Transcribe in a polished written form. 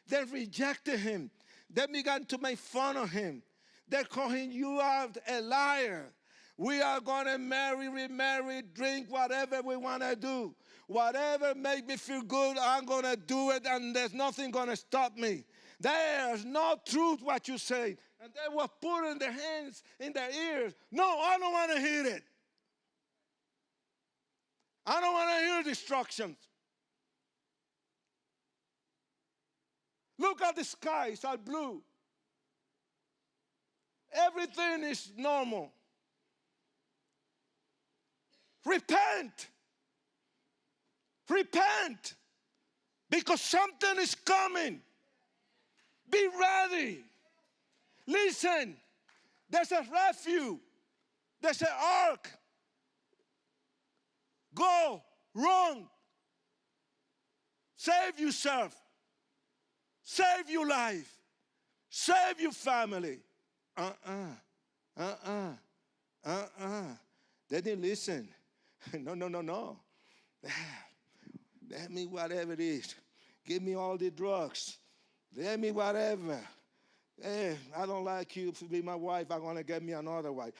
They rejected him. They began to make fun of him. They call him, you are a liar. We are going to marry, remarry, drink, whatever we want to do. Whatever makes me feel good, I'm going to do it, and there's nothing going to stop me. There's no truth what you say. And they were putting their hands in their ears. No, I don't want to hear it. I don't want to hear destructions. Look at the skies are blue. Everything is normal. Repent. Repent. Because something is coming. Be ready. Listen. There's a refuge. There's an ark. Go. Run. Save yourself. Save your life. Save your family. They didn't listen. No. Let me whatever it is. Give me all the drugs. Let me whatever. Hey, I don't like you to be my wife. I'm going to get me another wife.